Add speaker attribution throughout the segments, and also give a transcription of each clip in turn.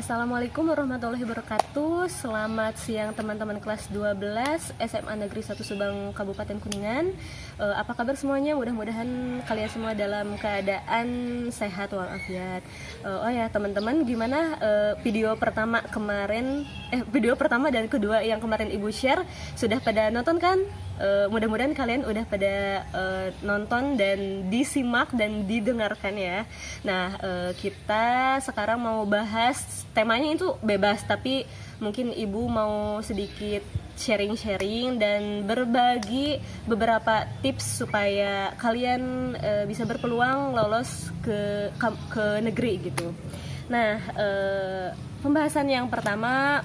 Speaker 1: Assalamualaikum warahmatullahi wabarakatuh. Selamat siang teman-teman kelas 12 SMA Negeri 1 Subang Kabupaten Kuningan. Apa kabar semuanya? Mudah-mudahan kalian semua dalam keadaan sehat walafiat. Oh ya teman-teman, gimana video pertama dan kedua yang kemarin Ibu share, sudah pada nonton kan? Mudah-mudahan kalian udah pada nonton dan disimak dan didengarkan ya. Nah, kita sekarang mau bahas, temanya itu bebas, tapi mungkin Ibu mau sedikit sharing-sharing dan berbagi beberapa tips supaya kalian bisa berpeluang lolos ke negeri gitu. Nah, pembahasan yang pertama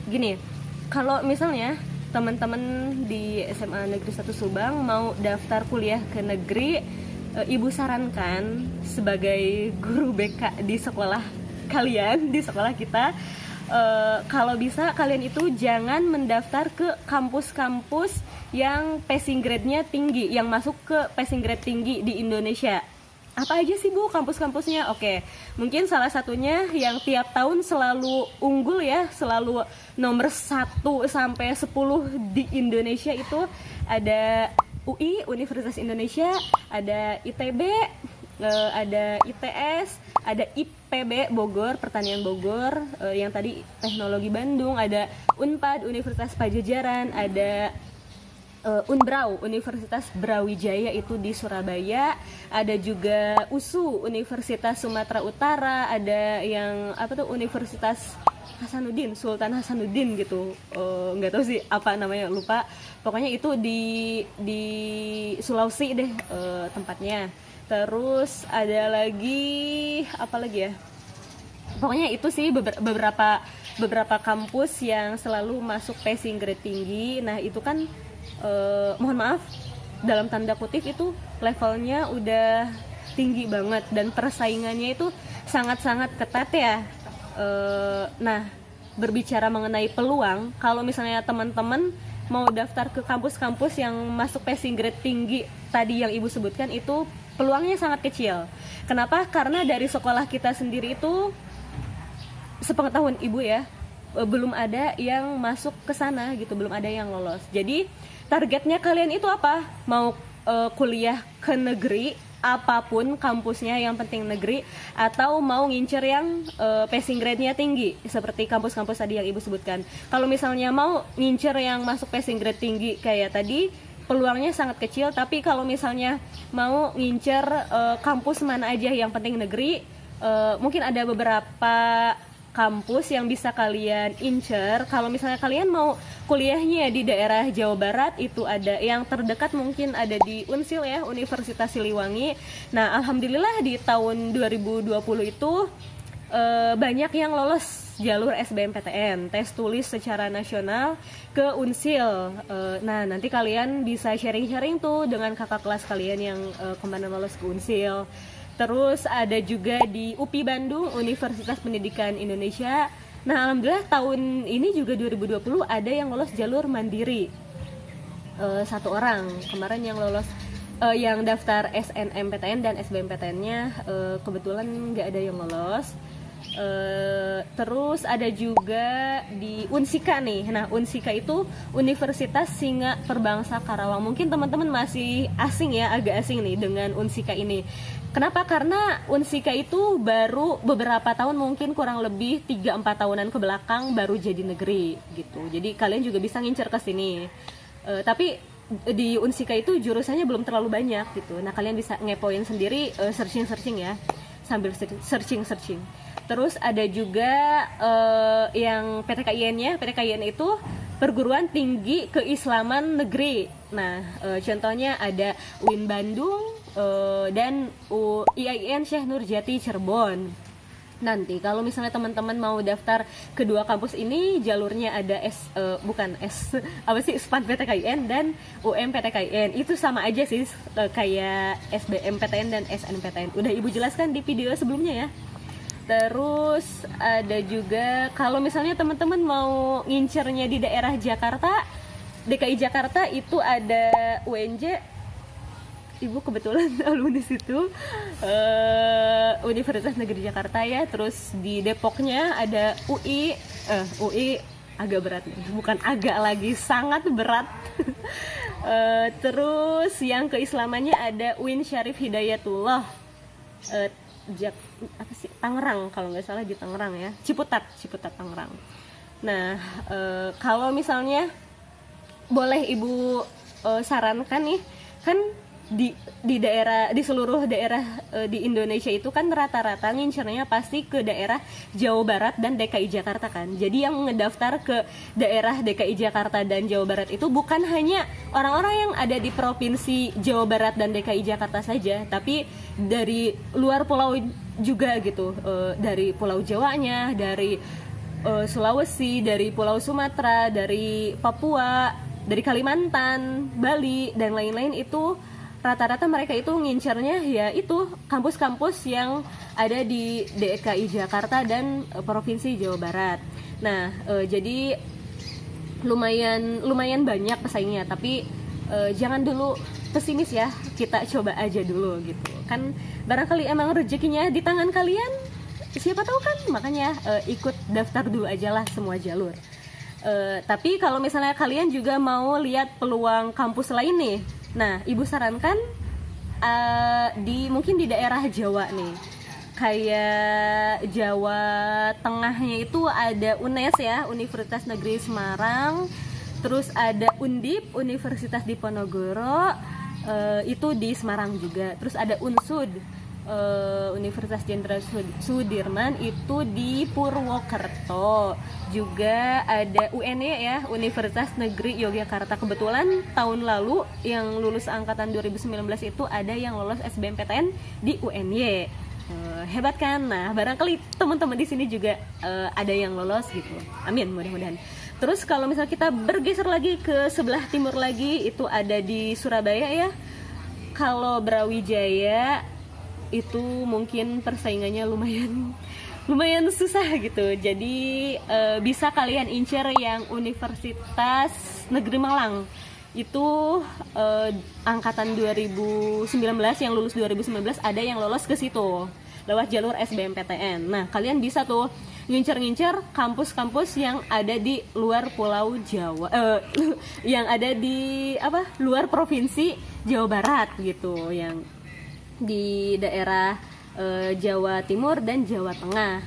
Speaker 1: gini, kalau misalnya teman-teman di SMA Negeri 1 Subang mau daftar kuliah ke negeri, Ibu sarankan sebagai guru BK di sekolah kalian, di sekolah kita, kalau bisa kalian itu jangan mendaftar ke kampus-kampus yang passing grade-nya tinggi, yang masuk ke passing grade tinggi di Indonesia. Apa aja sih Bu kampus-kampusnya? Oke, mungkin salah satunya yang tiap tahun selalu unggul ya, selalu nomor 1 sampai 10 di Indonesia itu ada UI, Universitas Indonesia, ada ITB, ada ITS, ada IPB Bogor, Pertanian Bogor, yang tadi Teknologi Bandung, ada Unpad, Universitas Pajajaran, ada Unbrau, Universitas Brawijaya itu di Surabaya, ada juga USU, Universitas Sumatera Utara, ada yang Universitas Hasanuddin, Sultan Hasanuddin gitu, nggak tahu sih apa namanya, lupa. Pokoknya itu di Sulawesi deh tempatnya. Terus ada lagi apa lagi ya? Pokoknya itu sih beberapa kampus yang selalu masuk passing grade tinggi. Nah itu kan mohon maaf dalam tanda kutip itu levelnya udah tinggi banget dan persaingannya itu sangat-sangat ketat ya. Nah berbicara mengenai peluang, kalau misalnya teman-teman mau daftar ke kampus-kampus yang masuk passing grade tinggi tadi yang Ibu sebutkan, itu peluangnya sangat kecil. Kenapa? Karena dari sekolah kita sendiri itu, sepengetahuan Ibu ya, belum ada yang masuk ke sana gitu, belum ada yang lolos. Jadi targetnya kalian itu apa? Mau kuliah ke negeri, apapun kampusnya, yang penting negeri, atau mau ngincer yang passing grade-nya tinggi seperti kampus-kampus tadi yang Ibu sebutkan. Kalau misalnya mau ngincer yang masuk passing grade tinggi kayak tadi, peluangnya sangat kecil. Tapi kalau misalnya mau ngincer kampus mana aja yang penting negeri, mungkin ada beberapa kampus yang bisa kalian incer. Kalau misalnya kalian mau kuliahnya di daerah Jawa Barat, itu ada yang terdekat, mungkin ada di Unsil ya, Universitas Siliwangi. Nah alhamdulillah di tahun 2020 itu banyak yang lolos jalur SBMPTN, tes tulis secara nasional ke Unsil. Nah nanti kalian bisa sharing-sharing tuh dengan kakak kelas kalian yang kemana lolos ke Unsil. Terus ada juga di UPI Bandung, Universitas Pendidikan Indonesia. Nah alhamdulillah tahun ini juga 2020 ada yang lolos jalur mandiri, 1 orang kemarin yang lolos, yang daftar SNMPTN dan SBMPTN-nya kebetulan nggak ada yang lolos. Terus ada juga di Unsika nih. Nah Unsika itu Universitas Singa Perbangsa Karawang. Mungkin teman-teman masih asing ya, agak asing nih dengan Unsika ini. Kenapa? Karena Unsika itu baru beberapa tahun, mungkin kurang lebih 3-4 tahunan ke belakang baru jadi negeri gitu. Jadi kalian juga bisa ngincer ke sini. Tapi di Unsika itu jurusannya belum terlalu banyak gitu. Nah kalian bisa ngepoin sendiri, searching ya, sambil searching. Terus ada juga yang PTKIN-nya. PTKIN itu Perguruan Tinggi Keislaman Negeri. Nah contohnya ada UIN Bandung dan IAIN Syekh Nurjati Cirebon. Nanti kalau misalnya teman-teman mau daftar kedua kampus ini, jalurnya ada SPAN PTKIN dan UMPTKIN. Itu sama aja sih kayak SBMPTN dan SNPTN. Udah Ibu jelaskan di video sebelumnya ya. Terus ada juga kalau misalnya teman-teman mau ngincernya di daerah Jakarta, DKI Jakarta, itu ada UNJ ibu kebetulan alumni situ, Universitas Negeri Jakarta ya. Terus di Depoknya ada UI agak berat, bukan agak lagi, sangat berat. Terus yang keislamannya ada UIN Syarif Hidayatullah, Tangerang kalau nggak salah, di Tangerang ya, Ciputat Tangerang. Nah, kalau misalnya boleh ibu sarankan nih, kan di daerah, di seluruh daerah di Indonesia itu kan rata-rata ngincernya pasti ke daerah Jawa Barat dan DKI Jakarta kan. Jadi yang ngedaftar ke daerah DKI Jakarta dan Jawa Barat itu bukan hanya orang-orang yang ada di provinsi Jawa Barat dan DKI Jakarta saja, tapi dari luar pulau juga gitu, dari Pulau Jawanya, dari Sulawesi, dari Pulau Sumatera, dari Papua, dari Kalimantan, Bali dan lain-lain. Itu rata-rata mereka itu ngincernya ya itu kampus-kampus yang ada di DKI Jakarta dan Provinsi Jawa Barat. Nah, jadi lumayan banyak pesaingnya, tapi jangan dulu pesimis ya, kita coba aja dulu gitu. Kan barangkali emang rezekinya di tangan kalian, siapa tahu kan, makanya ikut daftar dulu aja lah semua jalur. Tapi kalau misalnya kalian juga mau lihat peluang kampus lain nih, nah ibu sarankan mungkin di daerah Jawa nih, kayak Jawa Tengahnya itu ada UNES ya, Universitas Negeri Semarang. Terus ada Undip, Universitas Diponegoro, itu di Semarang juga. Terus ada UNSUD, Universitas Jenderal Sudirman, itu di Purwokerto. Juga ada UNY ya, Universitas Negeri Yogyakarta. Kebetulan tahun lalu yang lulus angkatan 2019 itu ada yang lolos SBMPTN di UNY. Hebat kan? Nah, barangkali teman-teman di sini juga ada yang lolos gitu. Amin, mudah-mudahan. Terus kalau misalnya kita bergeser lagi ke sebelah timur lagi, itu ada di Surabaya ya. Kalau Brawijaya itu mungkin persaingannya lumayan susah gitu. Jadi bisa kalian incer yang Universitas Negeri Malang. Itu angkatan 2019, yang lulus 2019 ada yang lolos ke situ lewat jalur SBMPTN. Nah, kalian bisa tuh ngincer-ngincer kampus-kampus yang ada di luar Pulau Jawa, yang ada di luar provinsi Jawa Barat gitu, yang di daerah Jawa Timur dan Jawa Tengah.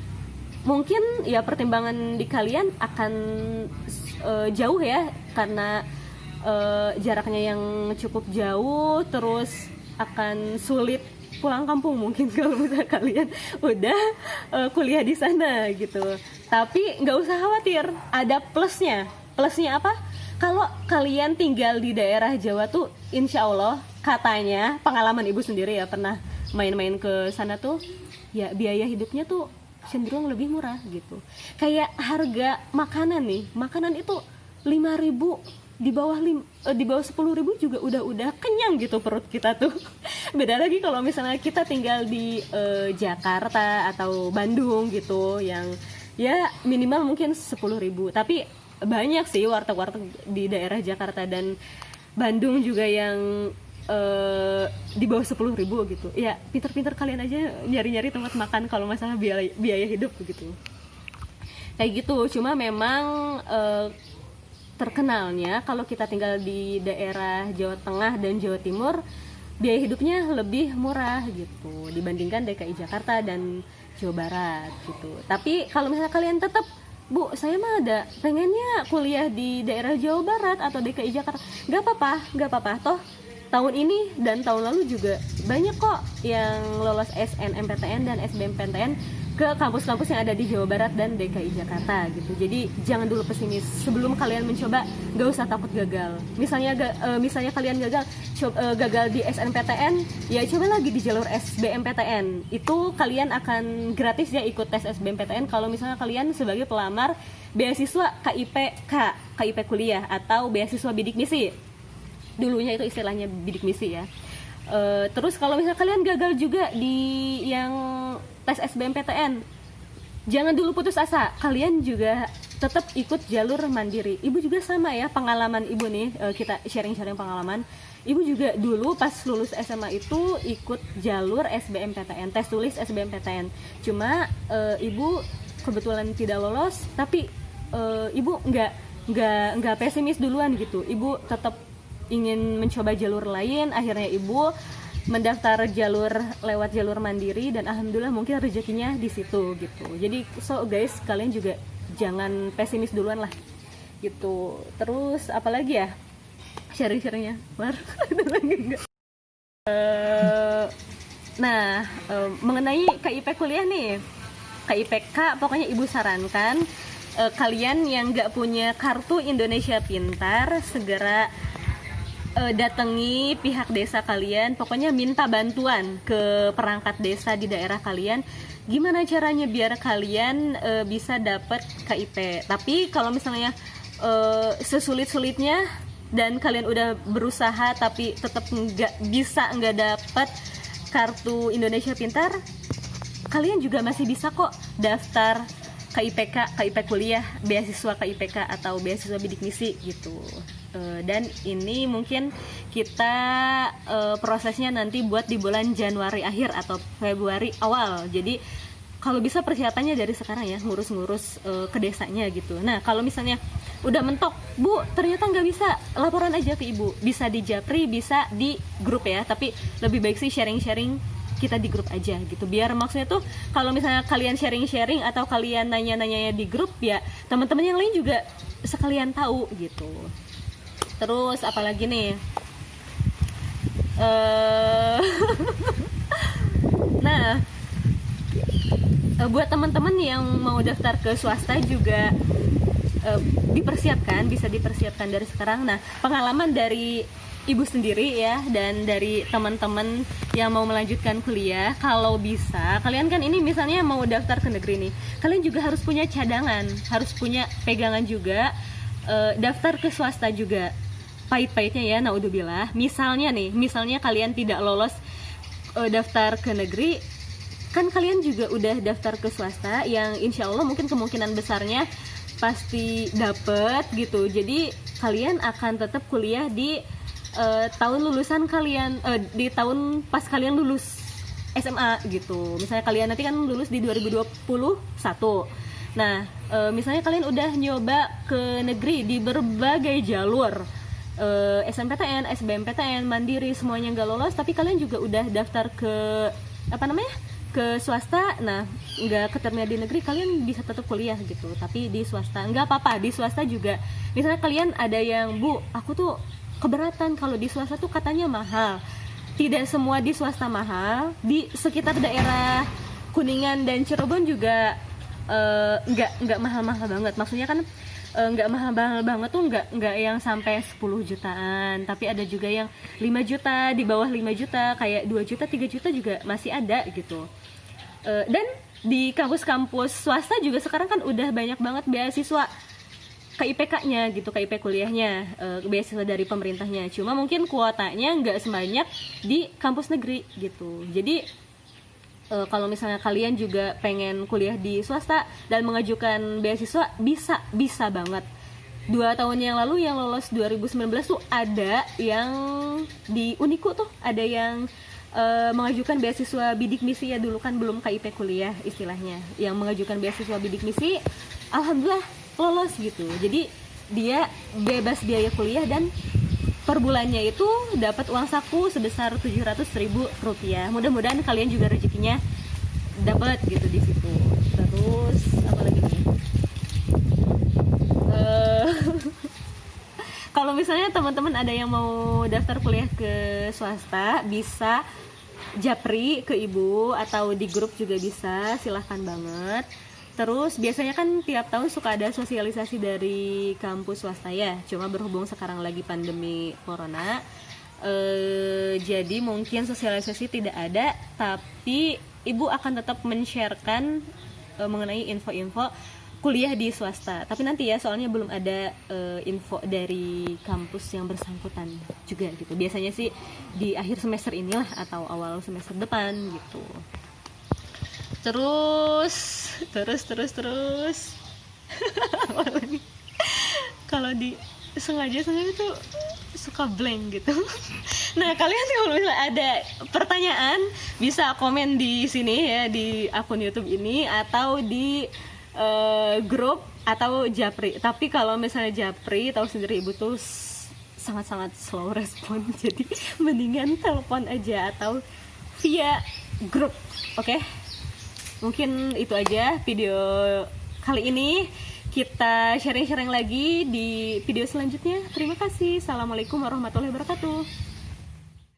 Speaker 1: Mungkin ya pertimbangan di kalian akan jauh ya, karena jaraknya yang cukup jauh, terus akan sulit pulang kampung mungkin kalau misalnya kalian udah kuliah di sana gitu. Tapi nggak usah khawatir, ada plusnya. Plusnya apa? Kalau kalian tinggal di daerah Jawa tuh, insya Allah, katanya pengalaman ibu sendiri ya, pernah main-main ke sana tuh, ya biaya hidupnya tuh cenderung lebih murah gitu. Kayak harga makanan nih, makanan itu 5.000, di bawah 10.000 juga udah kenyang gitu perut kita tuh. Beda lagi kalau misalnya kita tinggal di Jakarta atau Bandung gitu, yang ya minimal mungkin 10.000. Tapi banyak sih warteg-warteg di daerah Jakarta dan Bandung juga yang di bawah 10.000 gitu. Ya pinter-pinter kalian aja nyari-nyari tempat makan kalau masalah biaya hidup gitu. Kayak gitu. Cuma memang terkenalnya kalau kita tinggal di daerah Jawa Tengah dan Jawa Timur, biaya hidupnya lebih murah gitu dibandingkan DKI Jakarta dan Jawa Barat gitu. Tapi kalau misalnya kalian tetap, Bu, saya mah ada pengennya kuliah di daerah Jawa Barat atau DKI Jakarta, nggak apa-apa. Toh tahun ini dan tahun lalu juga banyak kok yang lolos SNMPTN dan SBMPTN ke kampus-kampus yang ada di Jawa Barat dan DKI Jakarta gitu. Jadi jangan dulu pesimis. Sebelum kalian mencoba, gak usah takut gagal. Misalnya kalian gagal di SNPTN, ya coba lagi di jalur SBMPTN. Itu kalian akan gratis ya ikut tes SBMPTN kalau misalnya kalian sebagai pelamar beasiswa KIP kuliah atau beasiswa bidik misi. Dulunya itu istilahnya bidik misi ya. Terus kalau misalnya kalian gagal juga di yang tes SBMPTN, jangan dulu putus asa. Kalian juga tetap ikut jalur mandiri. Ibu juga sama ya, pengalaman ibu nih, kita sharing-sharing pengalaman. Ibu juga dulu pas lulus SMA itu ikut jalur SBMPTN, tes tulis SBMPTN. Cuma ibu kebetulan tidak lolos, tapi ibu nggak pesimis duluan gitu. Ibu tetap ingin mencoba jalur lain. Akhirnya ibu mendaftar lewat jalur mandiri, dan alhamdulillah mungkin rezekinya di situ gitu. Jadi so guys, kalian juga jangan pesimis duluan lah gitu. Terus apalagi ya sharing-sharingnya Mar? Ada lagi nggak? Nah, mengenai KIP kuliah nih, KIPK pokoknya ibu sarankan kalian yang nggak punya kartu Indonesia Pintar segera datangi pihak desa kalian, pokoknya minta bantuan ke perangkat desa di daerah kalian. Gimana caranya biar kalian bisa dapat KIP. Tapi kalau misalnya sesulit-sulitnya dan kalian udah berusaha tapi tetap nggak dapat kartu Indonesia Pintar, kalian juga masih bisa kok daftar KIPK, KIP kuliah, beasiswa KIPK atau beasiswa bidik misi gitu. Dan ini mungkin kita prosesnya nanti buat di bulan Januari akhir atau Februari awal. Jadi kalau bisa persiapannya dari sekarang ya, ngurus-ngurus ke desanya gitu. Nah kalau misalnya udah mentok, Bu ternyata nggak bisa, laporan aja ke ibu. Bisa di Japri, bisa di grup ya. Tapi lebih baik sih sharing-sharing kita di grup aja gitu, biar maksudnya tuh kalau misalnya kalian sharing-sharing atau kalian nanya-nanyanya di grup, ya teman-teman yang lain juga sekalian tahu gitu. Terus apalagi nih, nah buat teman-teman yang mau daftar ke swasta juga bisa dipersiapkan dari sekarang. Nah pengalaman dari ibu sendiri ya, dan dari teman-teman yang mau melanjutkan kuliah, kalau bisa kalian kan ini misalnya mau daftar ke negeri nih, kalian juga harus punya cadangan, harus punya pegangan juga. Daftar ke swasta juga pahit-pahitnya ya, naudzubillah. Misalnya kalian tidak lolos daftar ke negeri, kan kalian juga udah daftar ke swasta yang insya Allah mungkin kemungkinan besarnya pasti dapet gitu. Jadi kalian akan tetap kuliah di tahun lulusan kalian, di tahun pas kalian lulus SMA gitu. Misalnya kalian nanti kan lulus di 2021. Nah, misalnya kalian udah nyoba ke negeri di berbagai jalur, SNMPTN, SBMPTN, Mandiri, semuanya nggak lolos, tapi kalian juga udah daftar ke ke swasta. Nah, nggak keterima di negeri, kalian bisa tetap kuliah gitu. Tapi di swasta nggak apa-apa, di swasta juga. Misalnya kalian ada yang, Bu, aku tuh keberatan kalau di swasta tuh katanya mahal. Tidak semua di swasta mahal. Di sekitar daerah Kuningan dan Cirebon juga nggak mahal-mahal banget. Maksudnya kan nggak mahal-mahal banget tuh, nggak yang sampai 10 jutaan. Tapi ada juga yang 5 juta, di bawah 5 juta, kayak 2 juta, 3 juta juga masih ada gitu. Dan di kampus-kampus swasta juga sekarang kan udah banyak banget beasiswa KIPK-nya gitu, KIP kuliahnya, beasiswa dari pemerintahnya. Cuma mungkin kuotanya nggak sebanyak di kampus negeri gitu. Jadi kalau misalnya kalian juga pengen kuliah di swasta dan mengajukan beasiswa, bisa banget. 2 tahun yang lalu yang lolos 2019 tuh ada yang di Uniku tuh, ada yang mengajukan beasiswa bidik misi ya, dulu kan belum KIP kuliah istilahnya. Yang mengajukan beasiswa bidik misi, alhamdulillah lolos gitu. Jadi dia bebas biaya kuliah dan per bulannya itu dapat uang saku sebesar Rp700.000. Mudah-mudahan kalian juga rezekinya dapat gitu di situ. Terus apa lagi nih? Kalau misalnya teman-teman ada yang mau daftar kuliah ke swasta, bisa japri ke ibu atau di grup juga bisa, silahkan banget. Terus biasanya kan tiap tahun suka ada sosialisasi dari kampus swasta ya. Cuma berhubung sekarang lagi pandemi corona, jadi mungkin sosialisasi tidak ada. Tapi ibu akan tetap men-sharekan mengenai info-info kuliah di swasta. Tapi nanti ya, soalnya belum ada info dari kampus yang bersangkutan juga gitu. Biasanya sih di akhir semester inilah atau awal semester depan gitu. Terus Kalau di sengaja tuh suka blank gitu. Nah, kalian kalau misalnya ada pertanyaan bisa komen di sini ya, di akun YouTube ini atau di grup atau Japri. Tapi kalau misalnya Japri, tahu sendiri ibu tuh sangat-sangat slow respon, jadi mendingan telepon aja atau via grup. Oke? Mungkin itu aja video kali ini. Kita sharing-sharing lagi di video selanjutnya. Terima kasih. Assalamualaikum warahmatullahi wabarakatuh.